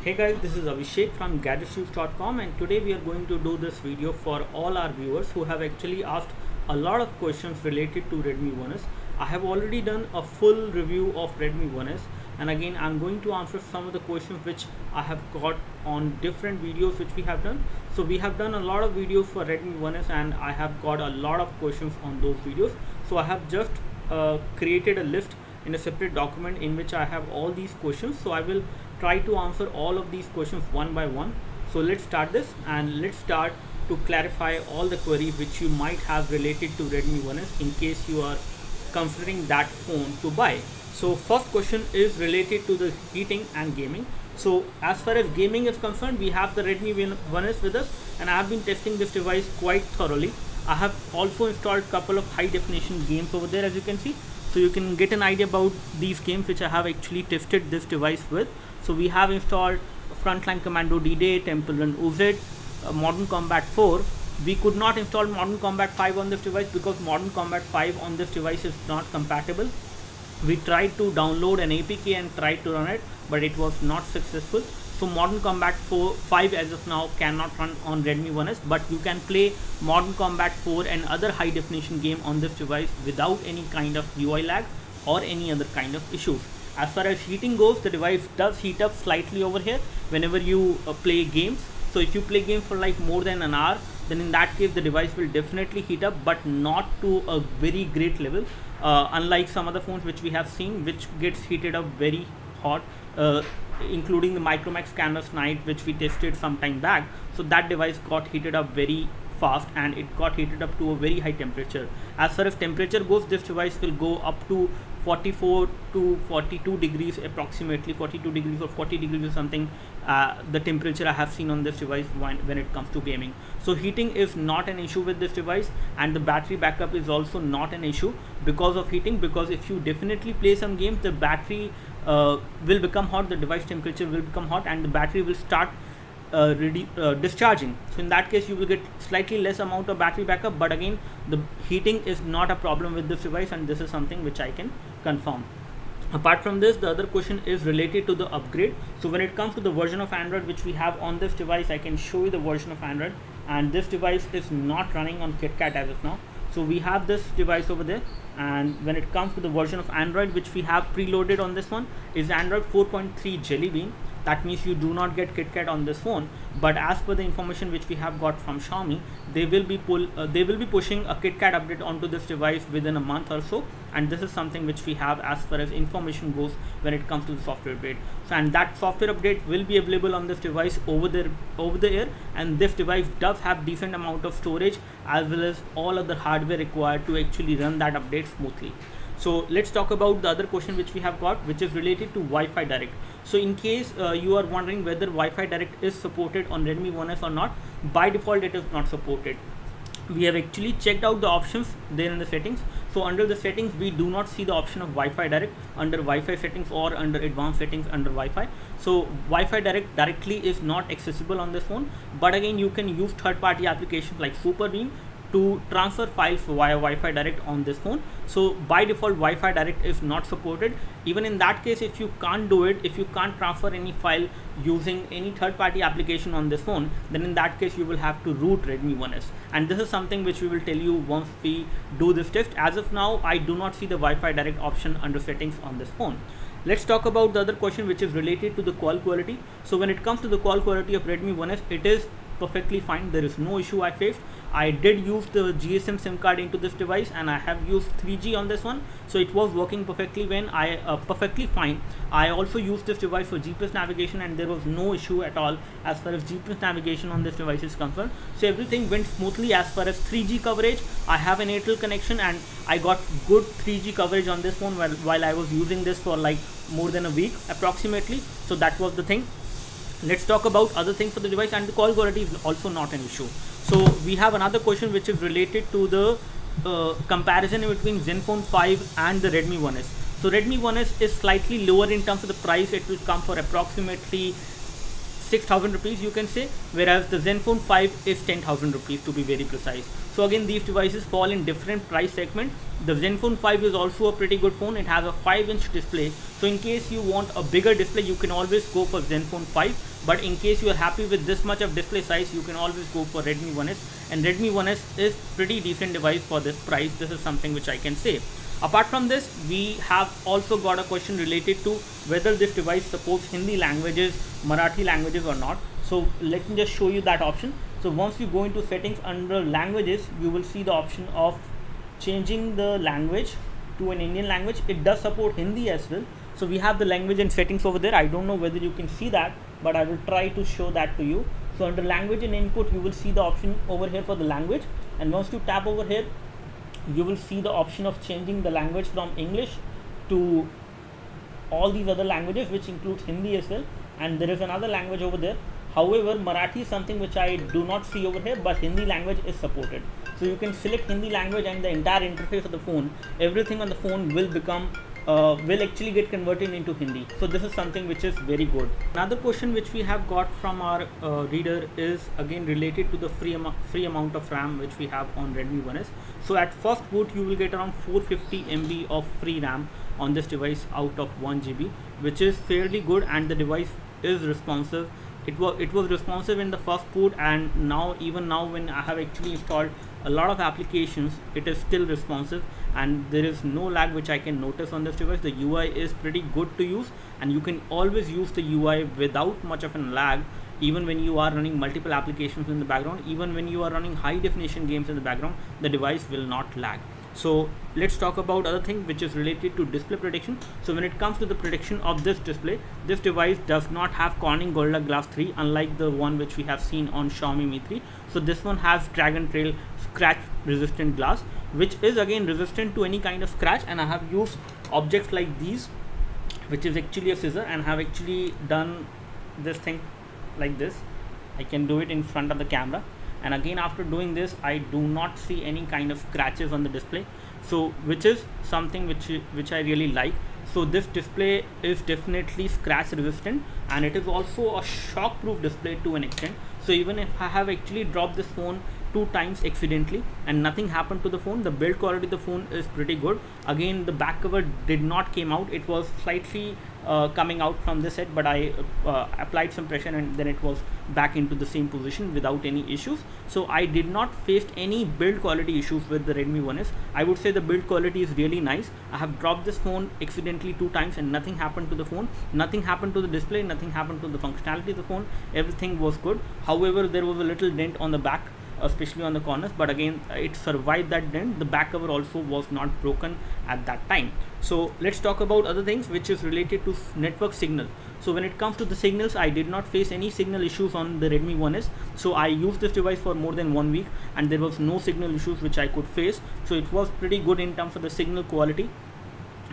Hey guys, this is Abhishek from gadgetsnews.com, and today we are going to do this video for all our viewers who have actually asked a lot of questions related to Redmi 1S. I have already done a full review of Redmi 1S, and again I'm going to answer some of the questions which I have got on different videos which we have done. So we have done a lot of videos for Redmi 1S and I have got a lot of questions on those videos. So I have just created a list in a separate document in which I have all these questions. So I will try to answer all of these questions one by one. So let's start this, and let's start to clarify all the queries which you might have related to Redmi 1S in case you are considering that phone to buy. So first question is related to the heating and gaming. So as far as gaming is concerned, we have the Redmi 1S with us, and I have been testing this device quite thoroughly. I have also installed a couple of high definition games over there, as you can see, so you can get an idea about these games which I have actually tested this device with. So we have installed Frontline Commando D-Day, Temple Run OZ, Modern Combat 4. We could not install Modern Combat 5 on this device because Modern Combat 5 on this device is not compatible. We tried to download an APK and tried to run it, but it was not successful. So Modern Combat 5 as of now cannot run on Redmi 1S, but you can play Modern Combat 4 and other high definition game on this device without any kind of UI lag or any other kind of issues. As far as heating goes, the device does heat up slightly over here whenever you play games. So if you play games for like more than an hour, then in that case the device will definitely heat up, but not to a very great level, unlike some other phones which we have seen which gets heated up very hot, including the Micromax Canvas Night which we tested some time back. So that device got heated up very fast and it got heated up to a very high temperature. As far as temperature goes, this device will go up to 44 to 42 degrees, approximately 42 degrees or 40 degrees or something, the temperature I have seen on this device when it comes to gaming. So heating is not an issue with this device, and the battery backup is also not an issue because of heating, because if you definitely play some games, the battery will become hot, the device temperature will become hot, and the battery will start discharging. So in that case you will get slightly less amount of battery backup, but again the heating is not a problem with this device, and this is something which I can confirm. Apart from this, the other question is related to the upgrade. So when it comes to the version of Android which we have on this device, I can show you the version of Android, and this device is not running on KitKat as of now. So we have this device over there, and when it comes to the version of Android which we have preloaded on this one is Android 4.3 Jelly Bean. That means you do not get KitKat on this phone, but as per the information which we have got from Xiaomi, they will be pushing a KitKat update onto this device within a month or so, and this is something which we have as far as information goes when it comes to the software update. So, and that software update will be available on this device over the air, and this device does have decent amount of storage as well as all other hardware required to actually run that update smoothly. So let's talk about the other question which we have got, which is related to Wi-Fi Direct. So in case you are wondering whether Wi-Fi Direct is supported on Redmi 1S or not, by default it is not supported. We have actually checked out the options there in the settings. So under the settings we do not see the option of Wi-Fi Direct under Wi-Fi settings or under advanced settings under Wi-Fi. So Wi-Fi Direct directly is not accessible on this phone, but again you can use third-party applications like SuperBeam to transfer files via Wi-Fi Direct on this phone. So by default Wi-Fi Direct is not supported. Even in that case, if you can't do it, if you can't transfer any file using any third-party application on this phone, then in that case you will have to root Redmi 1S, and this is something which we will tell you once we do this test. As of now, I do not see the Wi-Fi Direct option under settings on this phone. Let's talk about the other question which is related to the call quality. So when it comes to the call quality of Redmi 1S, it is perfectly fine. There is no issue I faced. I did use the GSM SIM card into this device, and I have used 3G on this one, so it was working perfectly perfectly fine. I also used this device for GPS navigation, and there was no issue at all as far as GPS navigation on this device is concerned. So everything went smoothly. As far as 3G coverage, I have an Airtel connection and I got good 3G coverage on this phone while I was using this for like more than a week approximately. So that was the thing. Let's talk about other things for the device, and the call quality is also not an issue. So we have another question which is related to the comparison between Zenfone 5 and the Redmi 1S. So Redmi 1S is slightly lower in terms of the price. It will come for approximately 6,000 rupees you can say, whereas the Zenfone 5 is 10,000 rupees to be very precise. So again, these devices fall in different price segment. The Zenfone 5 is also a pretty good phone. It has a 5-inch display, so in case you want a bigger display, you can always go for Zenfone 5. But in case you are happy with this much of display size, you can always go for Redmi 1S, and Redmi 1S is pretty decent device for this price. This is something which I can say. Apart from this, we have also got a question related to whether this device supports Hindi languages, Marathi languages or not. So let me just show you that option. So once you go into settings under languages, you will see the option of changing the language to an Indian language. It does support Hindi as well. So we have the language and settings over there. I don't know whether you can see that, but I will try to show that to you. So under language and input, you will see the option over here for the language, and once you tap over here, you will see the option of changing the language from English to all these other languages, which includes Hindi as well. And there is another language over there. However, Marathi is something which I do not see over here, but Hindi language is supported. So you can select Hindi language, and the entire interface of the phone, everything on the phone will become will actually get converted into Hindi. So this is something which is very good. Another question which we have got from our reader is again related to the free amount of RAM which we have on Redmi 1S. So at first boot, you will get around 450 MB of free RAM on this device out of 1 GB, which is fairly good, and the device is responsive. It was responsive in the first boot, and now even now when I have actually installed a lot of applications, it is still responsive, and there is no lag which I can notice on this device. The UI is pretty good to use, and you can always use the UI without much of a lag, even when you are running multiple applications in the background. Even when you are running high definition games in the background, the device will not lag. So let's talk about other thing which is related to display protection. So when it comes to the protection of this display, this device does not have Corning Gorilla Glass 3, unlike the one which we have seen on Xiaomi Mi 3. So this one has Dragon Trail scratch resistant glass, which is again resistant to any kind of scratch. And I have used objects like these, which is actually a scissor, and have actually done this thing like this. I can do it in front of the camera, and again after doing this, I do not see any kind of scratches on the display, so which is something which I really like. So this display is definitely scratch resistant, and it is also a shock proof display to an extent. So even if I have actually dropped this phone 2 times accidentally and nothing happened to the phone, the build quality of the phone is pretty good. Again, the back cover did not came out, it was slightly coming out from this side, but I applied some pressure and then it was back into the same position without any issues. So I did not face any build quality issues with the Redmi 1S. I would say the build quality is really nice. I have dropped this phone accidentally 2 times and nothing happened to the phone, nothing happened to the display, nothing happened to the functionality of the phone. Everything was good. However, there was a little dent on the back, especially on the corners, but again it survived that dent. The back cover also was not broken at that time. So let's talk about other things which is related to network signal. So when it comes to the signals, I did not face any signal issues on the Redmi 1S. So I used this device for more than 1 week and there was no signal issues which I could face. So it was pretty good in terms of the signal quality.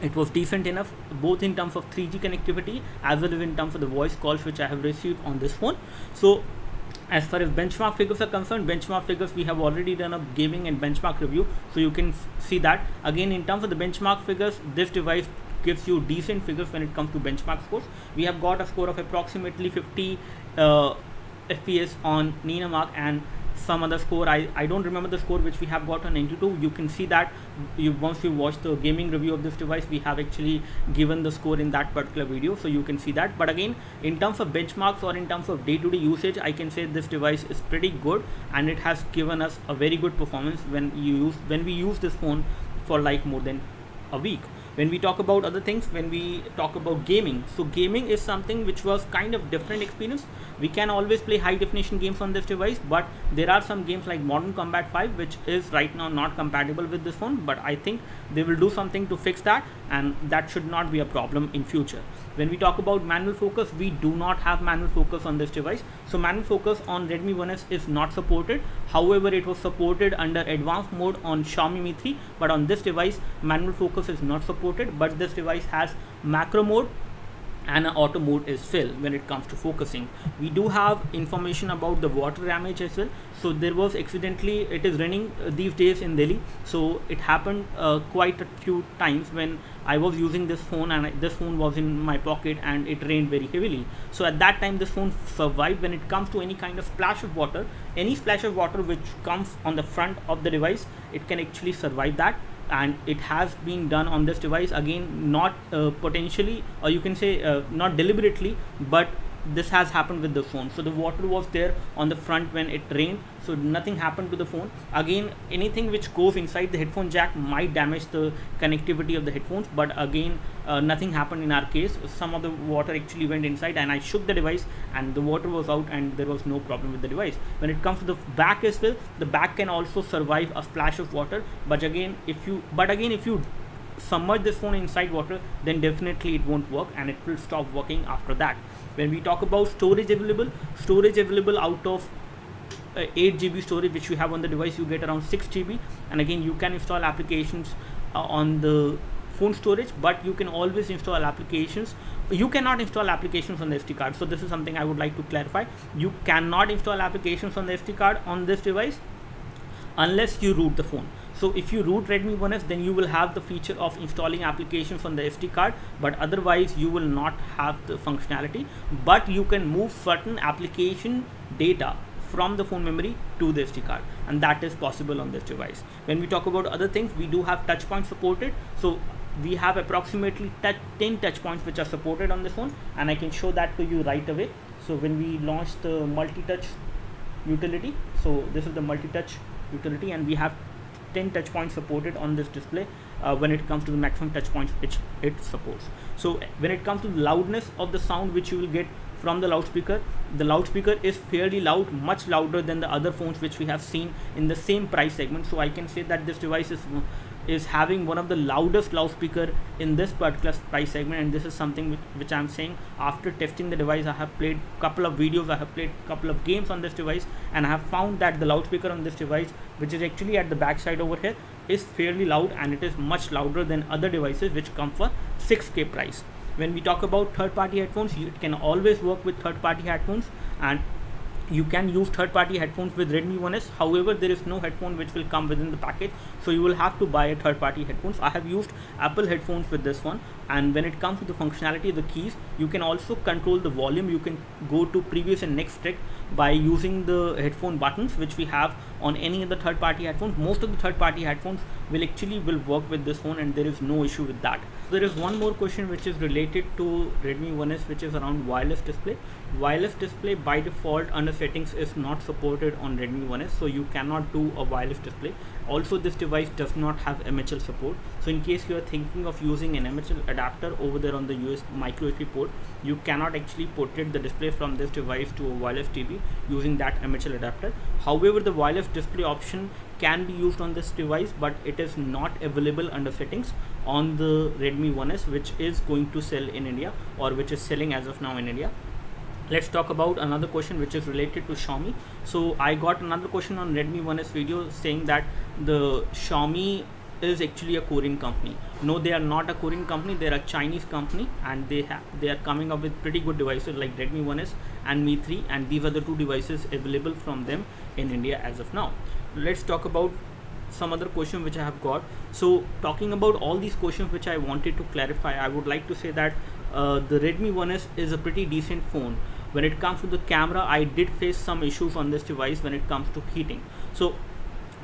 It was decent enough both in terms of 3G connectivity as well as in terms of the voice calls which I have received on this phone. So as far as benchmark figures are concerned, benchmark figures we have already done a gaming and benchmark review, so you can see that. Again, in terms of the benchmark figures, this device gives you decent figures when it comes to benchmark scores. We have got a score of approximately 50 FPS on Nina Mark and some other score. I don't remember the score which we have got on 92. You can see that once you watch the gaming review of this device, we have actually given the score in that particular video, so you can see that. But again, in terms of benchmarks or in terms of day-to-day usage, I can say this device is pretty good and it has given us a very good performance when we use this phone for like more than a week. When we talk about other things, when we talk about gaming, so gaming is something which was kind of different experience. We can always play high definition games on this device, but there are some games like Modern Combat 5 which is right now not compatible with this phone, but I think they will do something to fix that and that should not be a problem in future. When we talk about manual focus, we do not have manual focus on this device. So manual focus on Redmi 1S is not supported. However, it was supported under advanced mode on Xiaomi Mi 3, but on this device manual focus is not supported. But this device has macro mode and auto mode is fill when it comes to focusing. We do have information about the water damage as well. So there was accidentally, it is running these days in Delhi, so it happened quite a few times when I was using this phone, and this phone was in my pocket and it rained very heavily. So at that time this phone survived. When it comes to any kind of splash of water, any splash of water which comes on the front of the device, it can actually survive that. And it has been done on this device, again not potentially, or you can say not deliberately, but this has happened with the phone. So the water was there on the front when it rained, so nothing happened to the phone. Again, anything which goes inside the headphone jack might damage the connectivity of the headphones, but again nothing happened in our case. Some of the water actually went inside, and I shook the device and the water was out and there was no problem with the device. When it comes to the back as well, the back can also survive a splash of water, but again if you submerge this phone inside water, then definitely it won't work and it will stop working after that. When we talk about storage available out of 8 GB storage which you have on the device, you get around 6 GB, and again you can install applications on the phone storage, but you can always install applications. You cannot install applications on the SD card. So this is something I would like to clarify. You cannot install applications on the SD card on this device unless you root the phone. So if you root Redmi 1S, then you will have the feature of installing applications on the SD card, but otherwise you will not have the functionality. But you can move certain application data from the phone memory to the SD card, and that is possible on this device. When we talk about other things, we do have touch points supported. So we have approximately 10 touch points which are supported on this phone, and I can show that to you right away. So when we launch the multi-touch utility, so this is the multi-touch utility, and we have 10 touch points supported on this display when it comes to the maximum touch points which it supports. So when it comes to the loudness of the sound which you will get from the loudspeaker is fairly loud, much louder than the other phones which we have seen in the same price segment. So I can say that this device is having one of the loudest loudspeaker in this particular price segment, and this is something which I'm saying after testing the device. I have played couple of videos, I have played couple of games on this device, and I have found that the loudspeaker on this device, which is actually at the back side over here, is fairly loud, and it is much louder than other devices which come for 6K price. When we talk about third-party headphones, it can always work with third-party headphones, and you can use third-party headphones with Redmi 1S. However, there is no headphone which will come within the package, so you will have to buy a third-party headphones. I have used Apple headphones with this one, and when it comes to the functionality, the keys, you can also control the volume. You can go to previous and next track by using the headphone buttons which we have on any of the third-party headphones. Most of the third-party headphones will work with this phone, and there is no issue with that. There is one more question which is related to Redmi 1S, which is around wireless display. Wireless display by default under settings is not supported on Redmi 1S, so you cannot do a wireless display. Also, this device does not have MHL support, so in case you are thinking of using an MHL adapter over there on the micro USB port, you cannot actually portrait the display from this device to a wireless TV using that MHL adapter. However, the wireless display option can be used on this device, but it is not available under settings on the Redmi 1S, which is going to sell in India, or which is selling as of now in India. Let's talk about another question which is related to Xiaomi. So I got another question on Redmi 1S video saying that the Xiaomi is actually a Korean company. No, they are not a Korean company, they are a Chinese company, and they are coming up with pretty good devices like Redmi 1S and Mi 3, and these are the two devices available from them in India as of now. Let's talk about some other question which I have got. So talking about all these questions which I wanted to clarify, I would like to say that the Redmi 1S is a pretty decent phone. When it comes to the camera, I did face some issues on this device when it comes to heating. So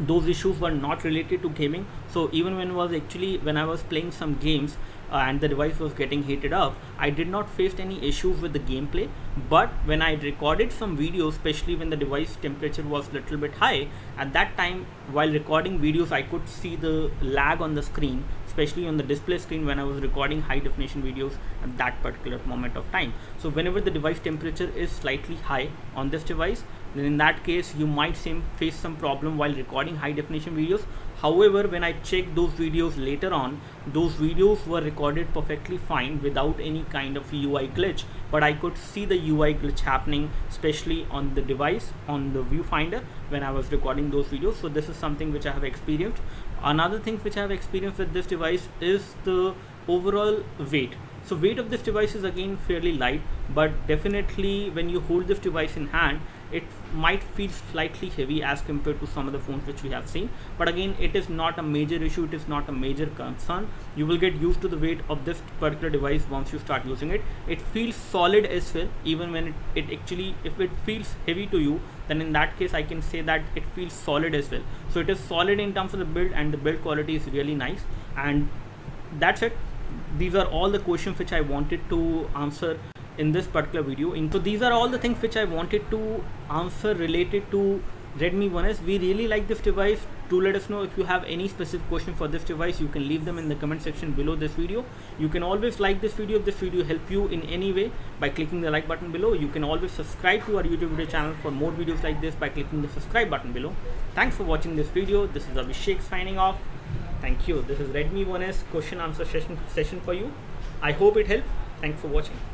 those issues were not related to gaming. So even when I was playing some games and the device was getting heated up, I did not face any issues with the gameplay. But when I recorded some videos, especially when the device temperature was little bit high, at that time while recording videos, I could see the lag on the screen, especially on the display screen when I was recording high definition videos at that particular moment of time. So whenever the device temperature is slightly high on this device, then in that case you might face some problem while recording high definition videos. However, when I checked those videos later on, those videos were recorded perfectly fine without any kind of UI glitch, but I could see the UI glitch happening, especially on the device, on the viewfinder, when I was recording those videos. So this is something which I have experienced. Another thing which I have experienced with this device is the overall weight. So weight of this device is again fairly light, but definitely when you hold this device in hand, it might feel slightly heavy as compared to some of the phones which we have seen. But again, it is not a major issue, it is not a major concern. You will get used to the weight of this particular device once you start using it. It feels solid as well, even when it actually, if it feels heavy to you, then in that case I can say that it feels solid as well. So it is solid in terms of the build, and the build quality is really nice. And that's it. These are all the questions which I wanted to answer in this particular video. So these are all the things which I wanted to answer related to Redmi 1S. We really like this device. Do let us know if you have any specific question for this device. You can leave them in the comment section below this video. You can always like this video if this video helped you in any way by clicking the like button below. You can always subscribe to our YouTube video channel for more videos like this by clicking the subscribe button below. Thanks for watching this video. This is Abhishek signing off. Thank you. This is Redmi 1S question answer session for you. I hope it helped. Thanks for watching.